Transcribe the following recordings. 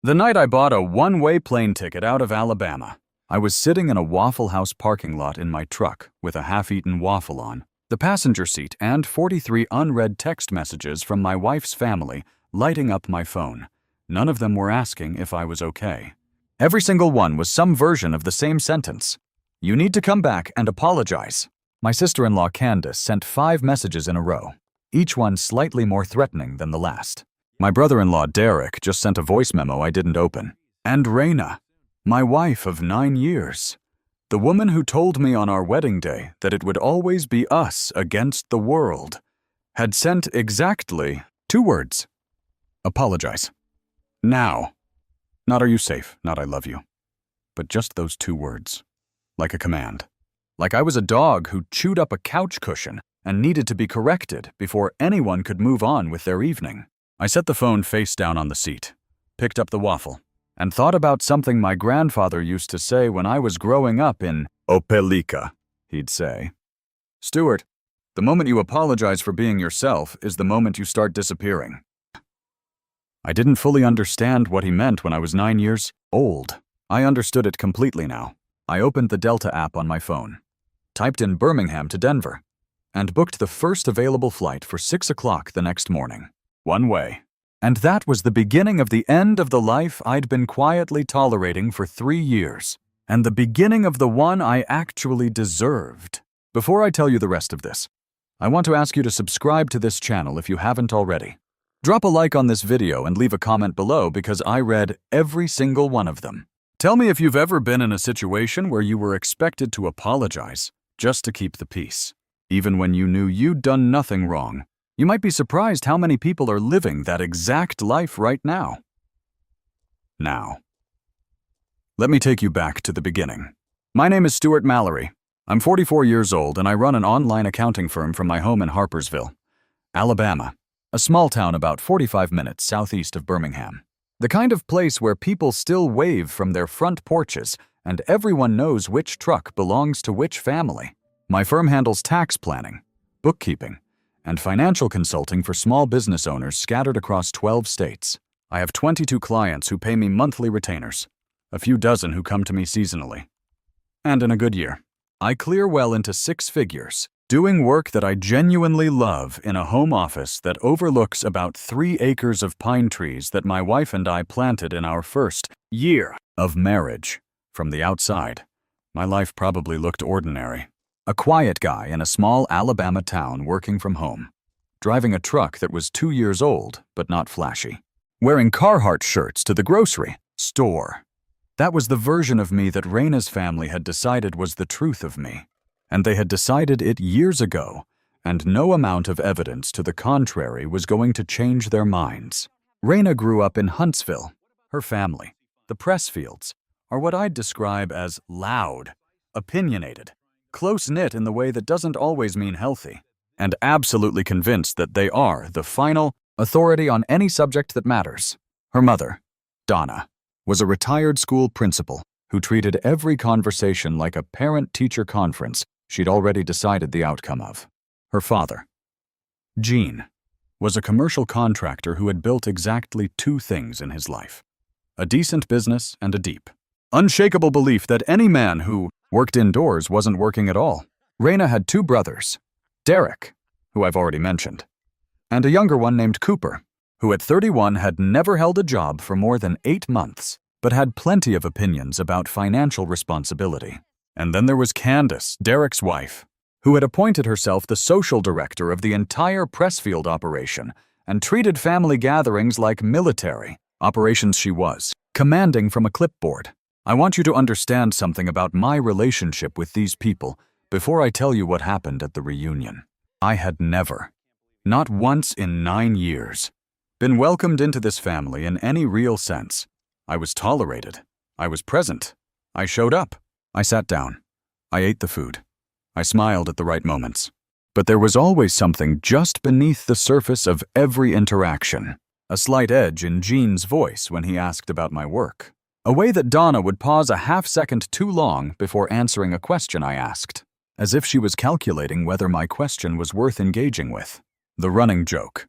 The night I bought a one-way plane ticket out of Alabama. I was sitting in a Waffle House parking lot in my truck with a half-eaten waffle on the passenger seat and 43 unread text messages from my wife's family lighting up my phone. None of them were asking if I was okay. Every single one was some version of the same sentence. You need to come back and apologize. My sister-in-law Candace sent 5 messages in a row, each one slightly more threatening than the last. My brother-in-law Derek just sent a voice memo I didn't open. And Raina, my wife of 9 years, the woman who told me on our wedding day that it would always be us against the world, had sent exactly 2 words. Apologize. Now. Not are you safe, not I love you. But just those 2 words. Like a command. Like I was a dog who chewed up a couch cushion and needed to be corrected before anyone could move on with their evening. I set the phone face down on the seat, picked up the waffle, and thought about something my grandfather used to say when I was growing up in Opelika. He'd say, "Stuart, the moment you apologize for being yourself is the moment you start disappearing." I didn't fully understand what he meant when I was 9 years old. I understood it completely now. I opened the Delta app on my phone, typed in Birmingham to Denver, and booked the first available flight for 6 o'clock the next morning. One way. And that was the beginning of the end of the life I'd been quietly tolerating for 3 years, and the beginning of the one I actually deserved. Before I tell you the rest of this, I want to ask you to subscribe to this channel if you haven't already. Drop a like on this video and leave a comment below because I read every single one of them. Tell me if you've ever been in a situation where you were expected to apologize just to keep the peace, even when you knew you'd done nothing wrong. You might be surprised how many people are living that exact life right now. Now, let me take you back to the beginning. My name is Stuart Mallory. I'm 44 years old and I run an online accounting firm from my home in Harpersville, Alabama, a small town about 45 minutes southeast of Birmingham. The kind of place where people still wave from their front porches and everyone knows which truck belongs to which family. My firm handles tax planning, bookkeeping, and financial consulting for small business owners scattered across 12 states. I have 22 clients who pay me monthly retainers, a few dozen who come to me seasonally. And in a good year, I clear well into 6 figures, doing work that I genuinely love in a home office that overlooks about 3 acres of pine trees that my wife and I planted in our first year of marriage. From the outside, my life probably looked ordinary. A quiet guy in a small Alabama town working from home, driving a truck that was 2 years old but not flashy, wearing Carhartt shirts to the grocery store. That was the version of me that Raina's family had decided was the truth of me, and they had decided it years ago, and no amount of evidence to the contrary was going to change their minds. Raina grew up in Huntsville. Her family, the Pressfields, are what I'd describe as loud, opinionated, close-knit in the way that doesn't always mean healthy, and absolutely convinced that they are the final authority on any subject that matters. Her mother, Donna, was a retired school principal who treated every conversation like a parent-teacher conference she'd already decided the outcome of. Her father, Gene, was a commercial contractor who had built exactly 2 things in his life: a decent business and a deep, unshakable belief that any man who worked indoors wasn't working at all. Raina had 2 brothers, Derek, who I've already mentioned, and a younger one named Cooper, who at 31 had never held a job for more than 8 months, but had plenty of opinions about financial responsibility. And then there was Candace, Derek's wife, who had appointed herself the social director of the entire Pressfield operation and treated family gatherings like military operations she was, commanding from a clipboard. I want you to understand something about my relationship with these people before I tell you what happened at the reunion. I had never, not once in 9 years, been welcomed into this family in any real sense. I was tolerated. I was present. I showed up. I sat down. I ate the food. I smiled at the right moments. But there was always something just beneath the surface of every interaction. A slight edge in Gene's voice when he asked about my work. A way that Donna would pause a half-second too long before answering a question I asked, as if she was calculating whether my question was worth engaging with. The running joke.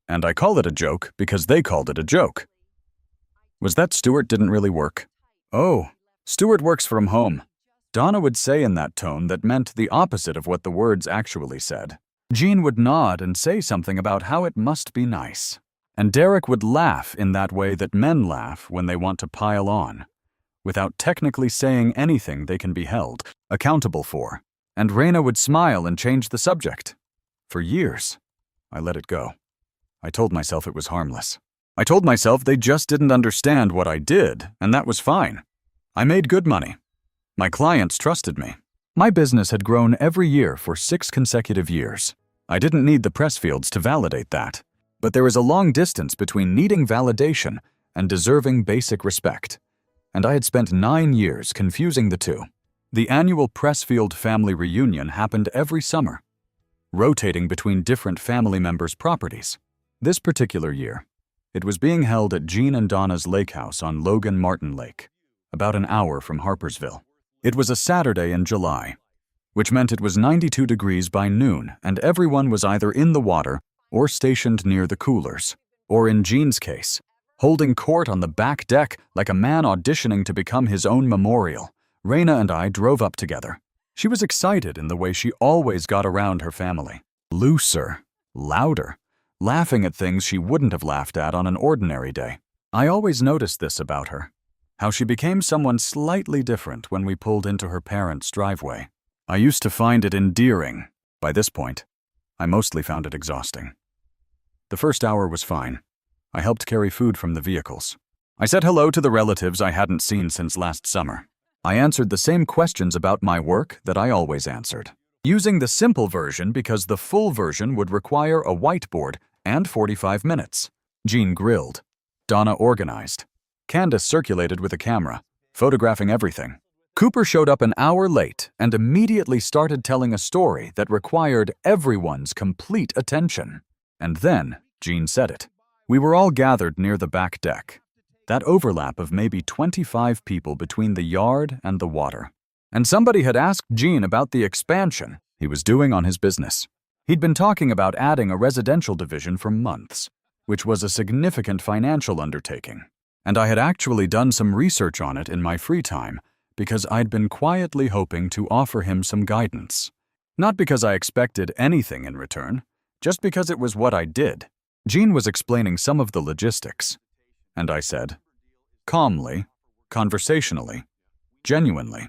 And I call it a joke because they called it a joke. Was that Stuart didn't really work? Oh, Stuart works from home. Donna would say in that tone that meant the opposite of what the words actually said. Jean would nod and say something about how it must be nice. And Derek would laugh in that way that men laugh when they want to pile on, without technically saying anything they can be held accountable for. And Raina would smile and change the subject. For years, I let it go. I told myself it was harmless. I told myself they just didn't understand what I did, and that was fine. I made good money. My clients trusted me. My business had grown every year for 6 consecutive years. I didn't need the press fields to validate that. But there is a long distance between needing validation and deserving basic respect. And I had spent 9 years confusing the two. The annual Pressfield family reunion happened every summer, rotating between different family members' properties. This particular year, it was being held at Jean and Donna's lake house on Logan Martin Lake, about an hour from Harpersville. It was a Saturday in July, which meant it was 92 degrees by noon, and everyone was either in the water or stationed near the coolers, or in Jean's case, holding court on the back deck like a man auditioning to become his own memorial. Raina and I drove up together. She was excited in the way she always got around her family. Looser, louder, laughing at things she wouldn't have laughed at on an ordinary day. I always noticed this about her, how she became someone slightly different when we pulled into her parents' driveway. I used to find it endearing. By this point, I mostly found it exhausting. The first hour was fine. I helped carry food from the vehicles. I said hello to the relatives I hadn't seen since last summer. I answered the same questions about my work that I always answered, using the simple version because the full version would require a whiteboard and 45 minutes. Jean grilled. Donna organized. Candace circulated with a camera, photographing everything. Cooper showed up an hour late and immediately started telling a story that required everyone's complete attention. And then, Jean said it. We were all gathered near the back deck. That overlap of maybe 25 people between the yard and the water. And somebody had asked Jean about the expansion he was doing on his business. He'd been talking about adding a residential division for months, which was a significant financial undertaking. And I had actually done some research on it in my free time because I'd been quietly hoping to offer him some guidance. Not because I expected anything in return, just because it was what I did. Jean was explaining some of the logistics. And I said, calmly, conversationally, genuinely,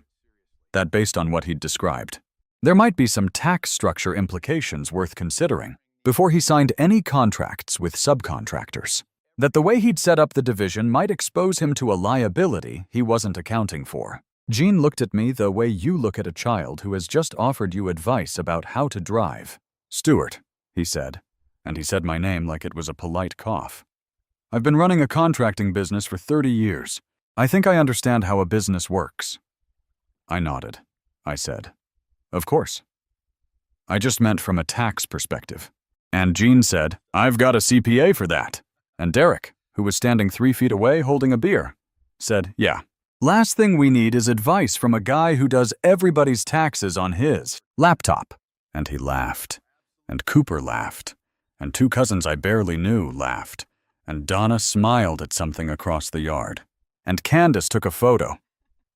that based on what he'd described, there might be some tax structure implications worth considering before he signed any contracts with subcontractors. That the way he'd set up the division might expose him to a liability he wasn't accounting for. Jean looked at me the way you look at a child who has just offered you advice about how to drive. Stuart, he said, and he said my name like it was a polite cough. I've been running a contracting business for 30 years. I think I understand how a business works. I nodded. I said, of course. I just meant from a tax perspective. And Jean said, I've got a CPA for that. And Derek, who was standing 3 feet away holding a beer, said, yeah. Last thing we need is advice from a guy who does everybody's taxes on his laptop. And he laughed. And Cooper laughed. And 2 cousins I barely knew laughed. And Donna smiled at something across the yard. And Candace took a photo.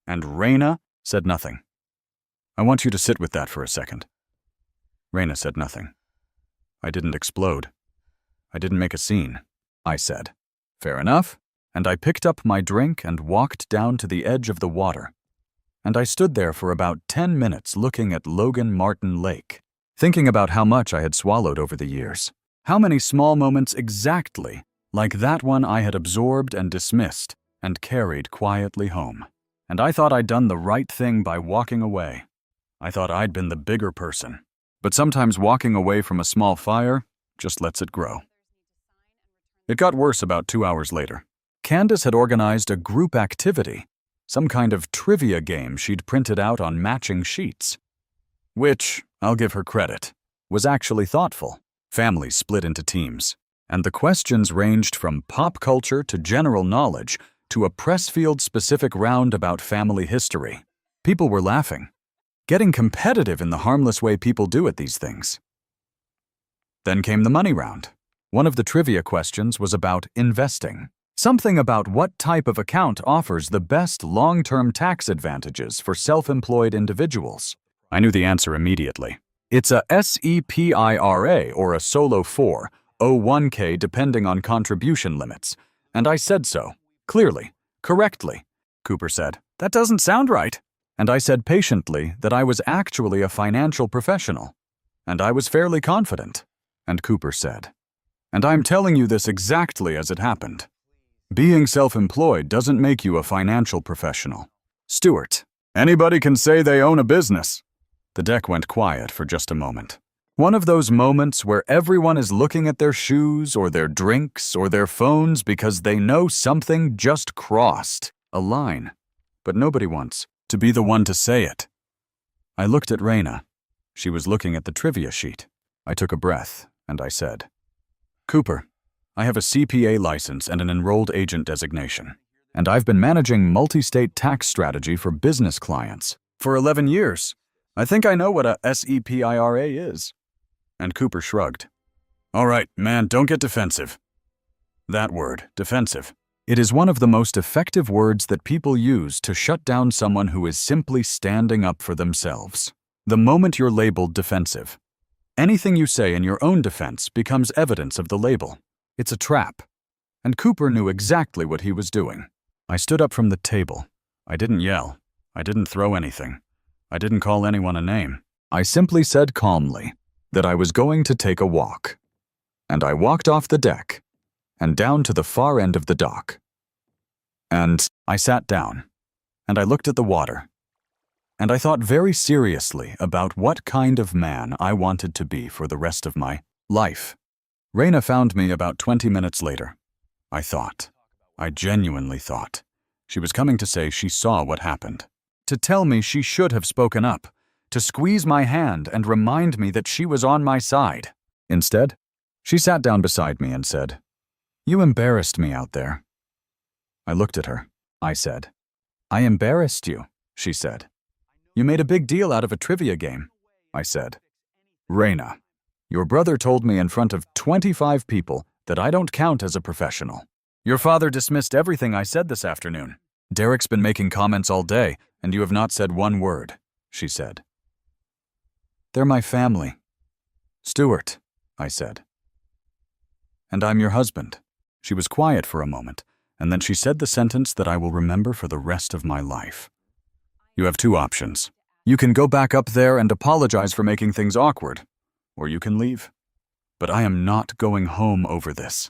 And Raina said nothing. I want you to sit with that for a second. Raina said nothing. I didn't explode. I didn't make a scene. I said, fair enough. And I picked up my drink and walked down to the edge of the water. And I stood there for about 10 minutes looking at Logan Martin Lake, thinking about how much I had swallowed over the years. How many small moments exactly like that one I had absorbed and dismissed and carried quietly home. And I thought I'd done the right thing by walking away. I thought I'd been the bigger person. But sometimes walking away from a small fire just lets it grow. It got worse about 2 hours later. Candace had organized a group activity, some kind of trivia game she'd printed out on matching sheets. Which, I'll give her credit, was actually thoughtful. Families split into teams. And the questions ranged from pop culture to general knowledge to a Pressfield-specific round about family history. People were laughing, getting competitive in the harmless way people do at these things. Then came the money round. One of the trivia questions was about investing. Something about what type of account offers the best long-term tax advantages for self-employed individuals. I knew the answer immediately. It's a SEPIRA or a Solo 401k depending on contribution limits. And I said so. Clearly. Correctly. Cooper said, "That doesn't sound right." And I said patiently that I was actually a financial professional. And I was fairly confident. And Cooper said, "And I'm telling you this exactly as it happened. Being self-employed doesn't make you a financial professional." Stuart, anybody can say they own a business. The deck went quiet for just a moment. One of those moments where everyone is looking at their shoes or their drinks or their phones because they know something just crossed a line. But nobody wants to be the one to say it. I looked at Raina. She was looking at the trivia sheet. I took a breath and I said, "Cooper, I have a CPA license and an enrolled agent designation, and I've been managing multi-state tax strategy for business clients for 11 years. I think I know what a SEPIRA is." And Cooper shrugged. "All right, man, don't get defensive." That word, defensive. It is one of the most effective words that people use to shut down someone who is simply standing up for themselves. The moment you're labeled defensive, anything you say in your own defense becomes evidence of the label. It's a trap. And Cooper knew exactly what he was doing. I stood up from the table. I didn't yell. I didn't throw anything. I didn't call anyone a name. I simply said calmly that I was going to take a walk. And I walked off the deck and down to the far end of the dock. And I sat down, and I looked at the water. And I thought very seriously about what kind of man I wanted to be for the rest of my life. Raina found me about 20 minutes later. I genuinely thought, she was coming to say she saw what happened, to tell me she should have spoken up, to squeeze my hand and remind me that she was on my side. Instead, she sat down beside me and said, "You embarrassed me out there." I looked at her. I said, "I embarrassed you," she said. "You made a big deal out of a trivia game." I said, "Raina, your brother told me in front of 25 people that I don't count as a professional. Your father dismissed everything I said this afternoon. Derek's been making comments all day, and you have not said one word," she said. "They're my family." "Stuart," I said. "And I'm your husband." She was quiet for a moment, and then she said the sentence that I will remember for the rest of my life. "You have two options. You can go back up there and apologize for making things awkward, or you can leave. But I am not going home over this."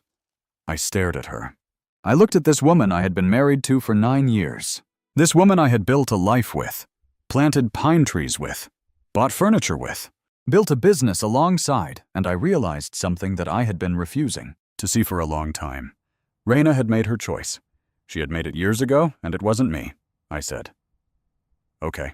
I stared at her. I looked at this woman I had been married to for 9 years. This woman I had built a life with, planted pine trees with, bought furniture with, built a business alongside, and I realized something that I had been refusing to see for a long time. Raina had made her choice. She had made it years ago, and it wasn't me, I said. "Okay."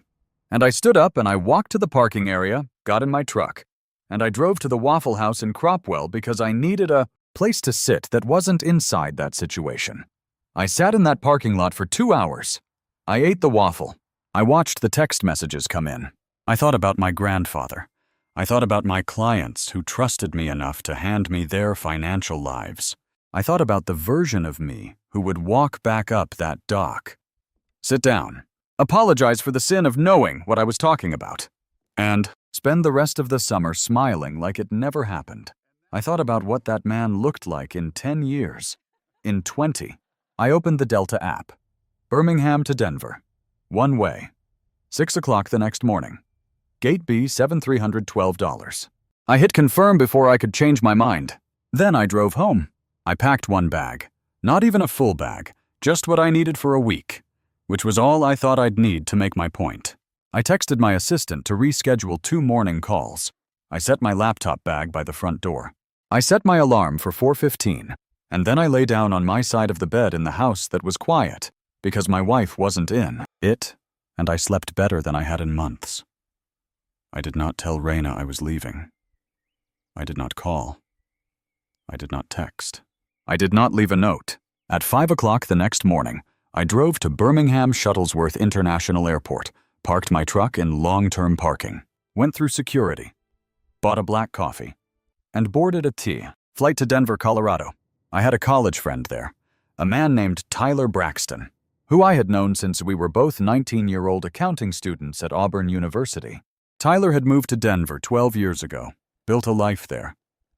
And I stood up and I walked to the parking area, got in my truck, and I drove to the Waffle House in Cropwell because I needed a place to sit that wasn't inside that situation. I sat in that parking lot for 2 hours. I ate the waffle. I watched the text messages come in. I thought about my grandfather. I thought about my clients who trusted me enough to hand me their financial lives. I thought about the version of me who would walk back up that dock, sit down, apologize for the sin of knowing what I was talking about, and spend the rest of the summer smiling like it never happened. I thought about what that man looked like in 10 years. In 20, I opened the Delta app. Birmingham to Denver. One way. 6 o'clock the next morning. Gate B, $7,312. I hit confirm before I could change my mind. Then I drove home. I packed one bag. Not even a full bag. Just what I needed for a week, which was all I thought I'd need to make my point. I texted my assistant to reschedule 2 morning calls. I set my laptop bag by the front door. I set my alarm for 4:15, and then I lay down on my side of the bed in the house that was quiet because my wife wasn't in it, and I slept better than I had in months. I did not tell Raina I was leaving. I did not call. I did not text. I did not leave a note. At 5 o'clock the next morning, I drove to Birmingham Shuttlesworth International Airport, parked my truck in long-term parking, went through security, bought a black coffee, and boarded a flight to Denver, Colorado. I had a college friend there, a man named Tyler Braxton, who I had known since we were both 19-year-old accounting students at Auburn University. Tyler had moved to Denver 12 years ago, built a life there,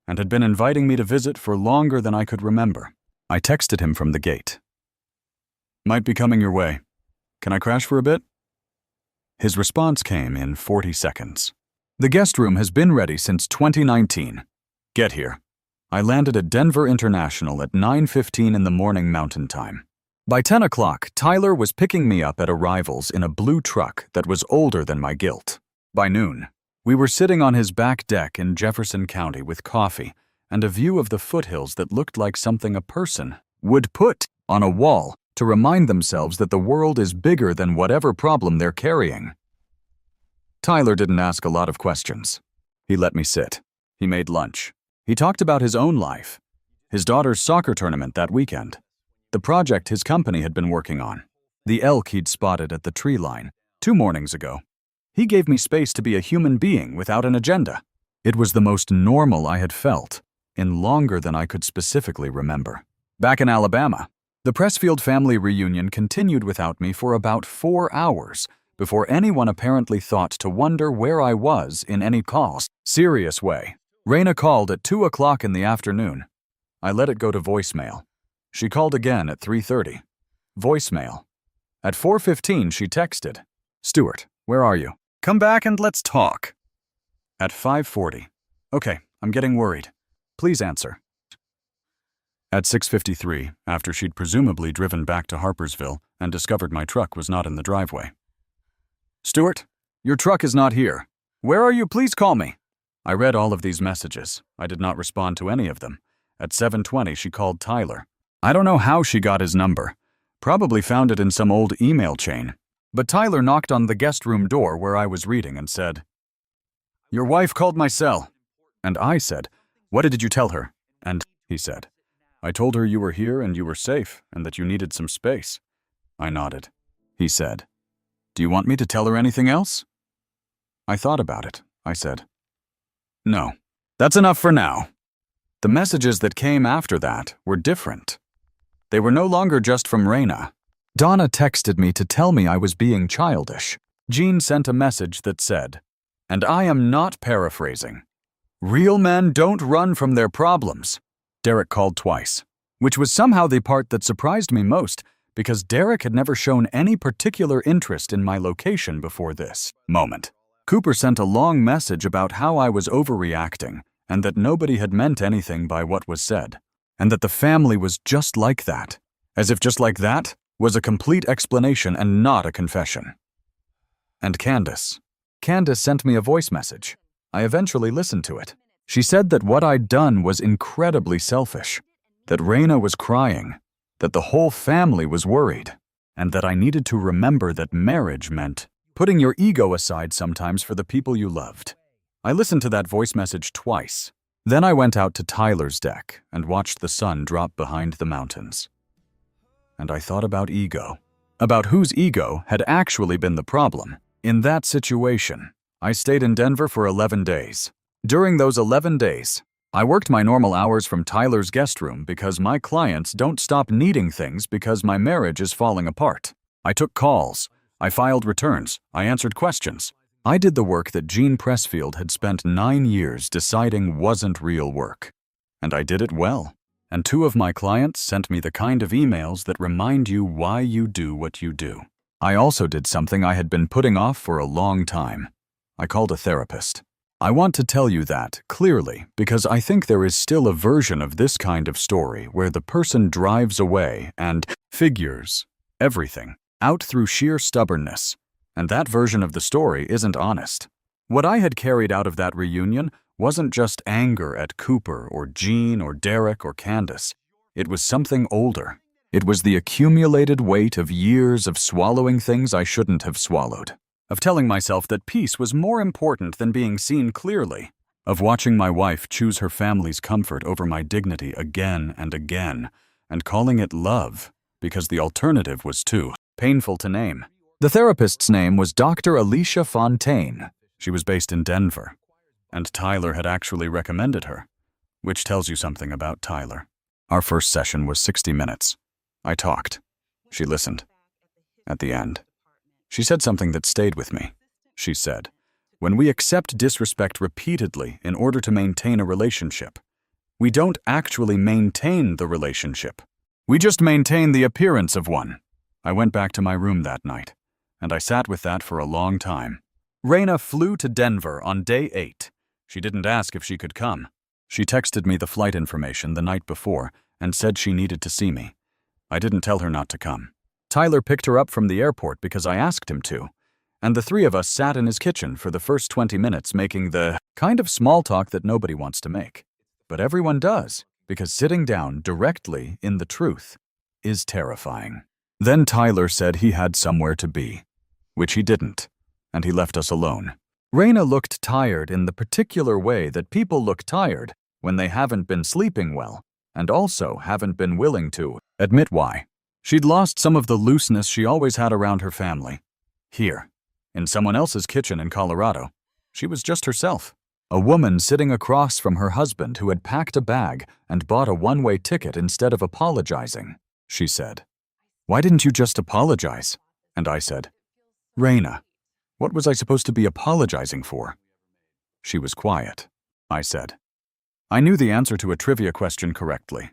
and had been inviting me to visit for longer than I could remember. I texted him from the gate. "Might be coming your way. Can I crash for a bit?" His response came in 40 seconds. "The guest room has been ready since 2019. Get here." I landed at Denver International at 9:15 in the morning Mountain Time. By 10 o'clock, Tyler was picking me up at arrivals in a blue truck that was older than my guilt. By noon, we were sitting on his back deck in Jefferson County with coffee and a view of the foothills that looked like something a person would put on a wall to remind themselves that the world is bigger than whatever problem they're carrying. Tyler didn't ask a lot of questions. He let me sit. He made lunch. He talked about his own life, his daughter's soccer tournament that weekend, the project his company had been working on, the elk he'd spotted at the tree line 2 mornings ago. He gave me space to be a human being without an agenda. It was the most normal I had felt in longer than I could specifically remember. Back in Alabama, the Pressfield family reunion continued without me for about 4 hours before anyone apparently thought to wonder where I was in any serious way. Raina called at 2 o'clock in the afternoon. I let it go to voicemail. She called again at 3:30. Voicemail. At 4:15, she texted, "Stuart, where are you? Come back and let's talk." At 5:40, "Okay, I'm getting worried. Please answer." At 6:53, after she'd presumably driven back to Harpersville and discovered my truck was not in the driveway. "Stuart, your truck is not here. Where are you? Please call me." I read all of these messages. I did not respond to any of them. At 7:20, she called Tyler. I don't know how she got his number. Probably found it in some old email chain. But Tyler knocked on the guest room door where I was reading and said, "Your wife called my cell." And I said, "What did you tell her?" And he said, "I told her you were here and you were safe and that you needed some space." I nodded. He said, "Do you want me to tell her anything else?" I thought about it. I said, "No, that's enough for now." The messages that came after that were different. They were no longer just from Raina. Donna texted me to tell me I was being childish. Jean sent a message that said, and I am not paraphrasing, "Real men don't run from their problems." Derek called twice, which was somehow the part that surprised me most because Derek had never shown any particular interest in my location before this moment. Cooper sent a long message about how I was overreacting and that nobody had meant anything by what was said, and that the family was just like that, as if just like that was a complete explanation and not a confession. And Candace sent me a voice message. I eventually listened to it. She said that what I'd done was incredibly selfish, that Raina was crying, that the whole family was worried, and that I needed to remember that marriage meant putting your ego aside sometimes for the people you loved. I listened to that voice message twice. Then I went out to Tyler's deck and watched the sun drop behind the mountains. And I thought about ego, about whose ego had actually been the problem. In that situation, I stayed in Denver for 11 days. During those 11 days, I worked my normal hours from Tyler's guest room because my clients don't stop needing things because my marriage is falling apart. I took calls. I filed returns. I answered questions. I did the work that Jean Pressfield had spent 9 years deciding wasn't real work. And I did it well. And 2 of my clients sent me the kind of emails that remind you why you do what you do. I also did something I had been putting off for a long time. I called a therapist. I want to tell you that clearly because I think there is still a version of this kind of story where the person drives away and figures everything out through sheer stubbornness, and that version of the story isn't honest. What I had carried out of that reunion wasn't just anger at Cooper or Jean or Derek or Candace. It was something older. It was the accumulated weight of years of swallowing things I shouldn't have swallowed, of telling myself that peace was more important than being seen clearly, of watching my wife choose her family's comfort over my dignity again and again, and calling it love because the alternative was too painful to name. The therapist's name was Dr. Alicia Fontaine. She was based in Denver, and Tyler had actually recommended her, which tells you something about Tyler. Our first session was 60 minutes. I talked. She listened. At the end, she said something that stayed with me. She said, "When we accept disrespect repeatedly in order to maintain a relationship, we don't actually maintain the relationship. We just maintain the appearance of one." I went back to my room that night, and I sat with that for a long time. Raina flew to Denver on day 8. She didn't ask if she could come. She texted me the flight information the night before and said she needed to see me. I didn't tell her not to come. Tyler picked her up from the airport because I asked him to, and the three of us sat in his kitchen for the first 20 minutes making the kind of small talk that nobody wants to make. But everyone does, because sitting down directly in the truth is terrifying. Then Tyler said he had somewhere to be, which he didn't, and he left us alone. Raina looked tired in the particular way that people look tired when they haven't been sleeping well, and also haven't been willing to admit why. She'd lost some of the looseness she always had around her family. Here, in someone else's kitchen in Colorado, she was just herself. A woman sitting across from her husband who had packed a bag and bought a one-way ticket instead of apologizing. She said, "Why didn't you just apologize?" And I said, "Raina, what was I supposed to be apologizing for?" She was quiet. I said, "I knew the answer to a trivia question correctly.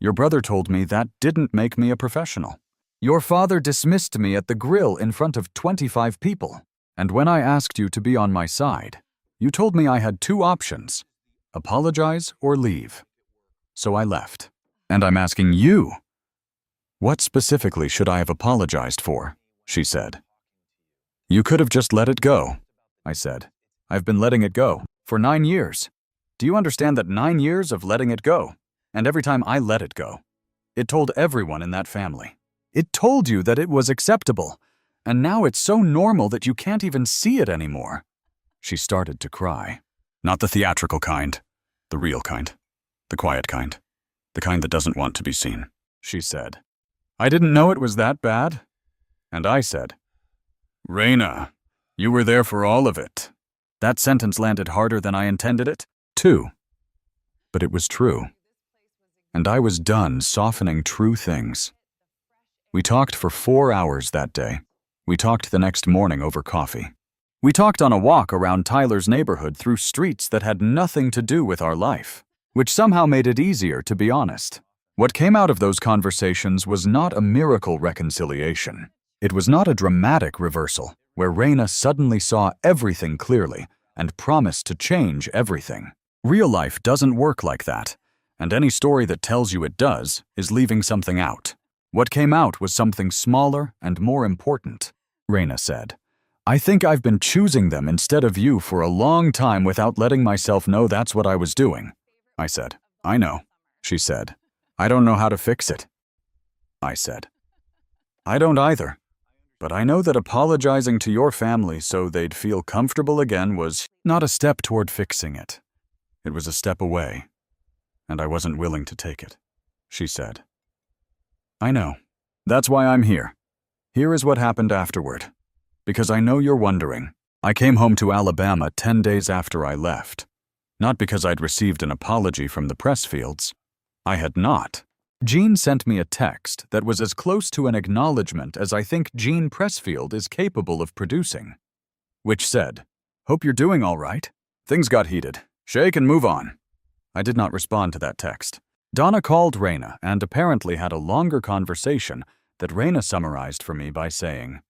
Your brother told me that didn't make me a professional. Your father dismissed me at the grill in front of 25 people. And when I asked you to be on my side, you told me I had 2 options, apologize or leave. So I left. And I'm asking you, what specifically should I have apologized for?" she said. "You could have just let it go," I said. "I've been letting it go for 9 years. Do you understand that 9 years of letting it go? And every time I let it go, it told everyone in that family. It told you that it was acceptable, and now it's so normal that you can't even see it anymore." She started to cry. "Not the theatrical kind, the real kind, the quiet kind, the kind that doesn't want to be seen," she said. "I didn't know it was that bad." And I said, "Raina, you were there for all of it." That sentence landed harder than I intended it, too. But it was true. And I was done softening true things. We talked for 4 hours that day. We talked the next morning over coffee. We talked on a walk around Tyler's neighborhood through streets that had nothing to do with our life, which somehow made it easier, to be honest. What came out of those conversations was not a miracle reconciliation. It was not a dramatic reversal, where Raina suddenly saw everything clearly and promised to change everything. Real life doesn't work like that, and any story that tells you it does is leaving something out. What came out was something smaller and more important, Raina said. "I think I've been choosing them instead of you for a long time without letting myself know that's what I was doing." I said, "I know." She said, "I don't know how to fix it." I said, "I don't either. But I know that apologizing to your family so they'd feel comfortable again was not a step toward fixing it. It was a step away, and I wasn't willing to take it," she said. "I know. That's why I'm here. Here is what happened afterward. Because I know you're wondering. I came home to Alabama 10 days after I left. Not because I'd received an apology from the Pressfields. I had not. Jean sent me a text that was as close to an acknowledgement as I think Jean Pressfield is capable of producing, which said, 'Hope you're doing all right. Things got heated. Shake and move on.' I did not respond to that text. Donna called Raina and apparently had a longer conversation that Raina summarized for me by saying,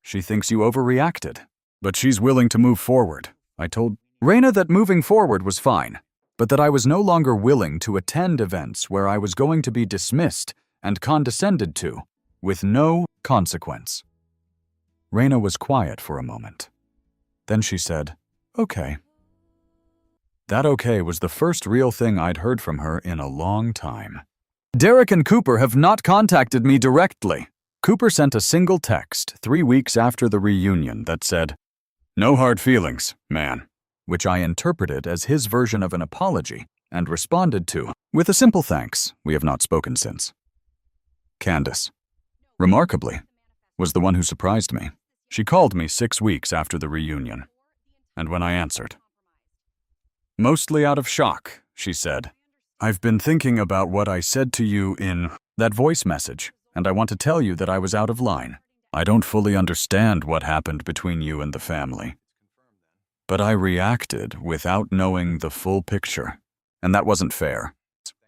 'She thinks you overreacted, but she's willing to move forward.' I told Raina that moving forward was fine, but that I was no longer willing to attend events where I was going to be dismissed and condescended to, with no consequence. Raina was quiet for a moment. Then she said, "Okay." That okay was the first real thing I'd heard from her in a long time. "Derek and Cooper have not contacted me directly." Cooper sent a single text 3 weeks after the reunion that said, "No hard feelings, man," which I interpreted as his version of an apology and responded to with a simple thanks. We have not spoken since. Candace, remarkably, was the one who surprised me. She called me 6 weeks after the reunion, and when I answered, mostly out of shock, she said, "I've been thinking about what I said to you in that voice message." and I want to tell you that I was out of line. I don't fully understand what happened between you and the family, but I reacted without knowing the full picture, and that wasn't fair.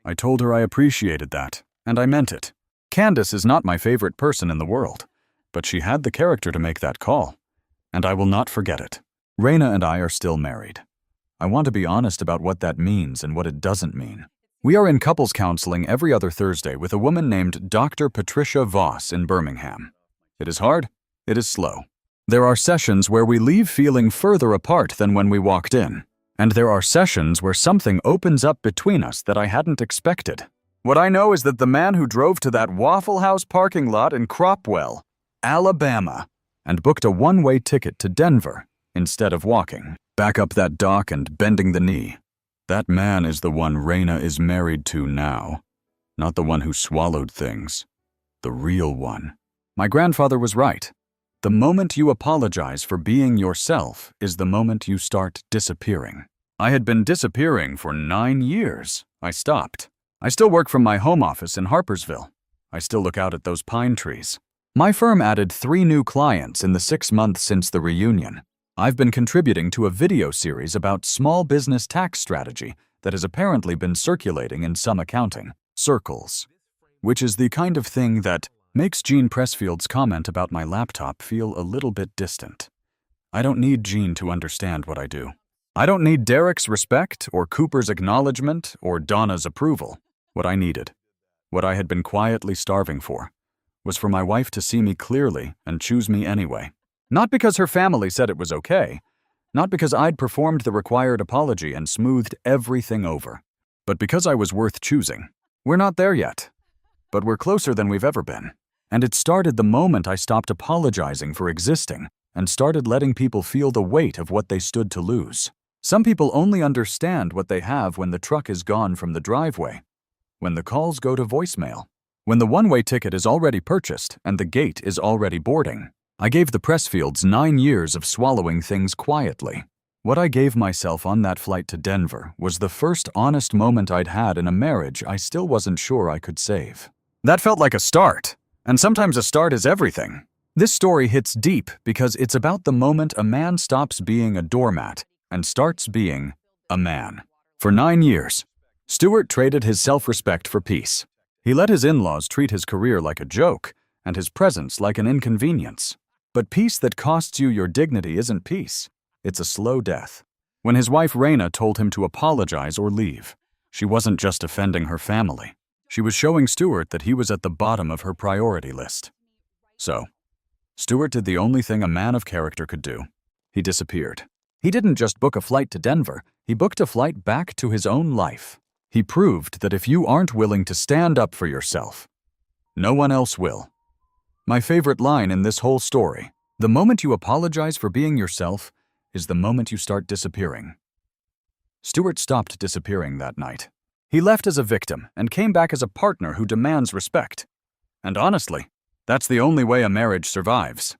I told her I appreciated that, and I meant it. Candace is not my favorite person in the world, but she had the character to make that call, and I will not forget it. Raina and I are still married. I want to be honest about what that means and what it doesn't mean. We are in couples counseling every other Thursday with a woman named Dr. Patricia Voss in Birmingham. It is hard. It is slow. There are sessions where we leave feeling further apart than when we walked in, and there are sessions where something opens up between us that I hadn't expected. What I know is that the man who drove to that Waffle House parking lot in Cropwell, Alabama, and booked a one-way ticket to Denver instead of walking back up that dock and bending the knee, that man is the one Raina is married to now, not the one who swallowed things, the real one. My grandfather was right. The moment you apologize for being yourself is the moment you start disappearing. I had been disappearing for 9 years. I stopped. I still work from my home office in Harpersville. I still look out at those pine trees. My firm added 3 new clients in the 6 months since the reunion. I've been contributing to a video series about small business tax strategy that has apparently been circulating in some accounting circles, which is the kind of thing that makes Gene Pressfield's comment about my laptop feel a little bit distant. I don't need Gene to understand what I do. I don't need Derek's respect or Cooper's acknowledgement or Donna's approval. What I needed, what I had been quietly starving for, was for my wife to see me clearly and choose me anyway. Not because her family said it was okay, not because I'd performed the required apology and smoothed everything over, but because I was worth choosing. We're not there yet, but we're closer than we've ever been. And it started the moment I stopped apologizing for existing and started letting people feel the weight of what they stood to lose. Some people only understand what they have when the truck is gone from the driveway, when the calls go to voicemail, when the one-way ticket is already purchased and the gate is already boarding. I gave the Pressfields 9 years of swallowing things quietly. What I gave myself on that flight to Denver was the first honest moment I'd had in a marriage I still wasn't sure I could save. That felt like a start, and sometimes a start is everything. This story hits deep because it's about the moment a man stops being a doormat and starts being a man. For 9 years, Stewart traded his self-respect for peace. He let his in-laws treat his career like a joke and his presence like an inconvenience. But peace that costs you your dignity isn't peace. It's a slow death. When his wife Raina told him to apologize or leave, she wasn't just offending her family. She was showing Stewart that he was at the bottom of her priority list. So, Stewart did the only thing a man of character could do. He disappeared. He didn't just book a flight to Denver, he booked a flight back to his own life. He proved that if you aren't willing to stand up for yourself, no one else will. My favorite line in this whole story, the moment you apologize for being yourself is the moment you start disappearing. Stewart stopped disappearing that night. He left as a victim and came back as a partner who demands respect. And honestly, that's the only way a marriage survives.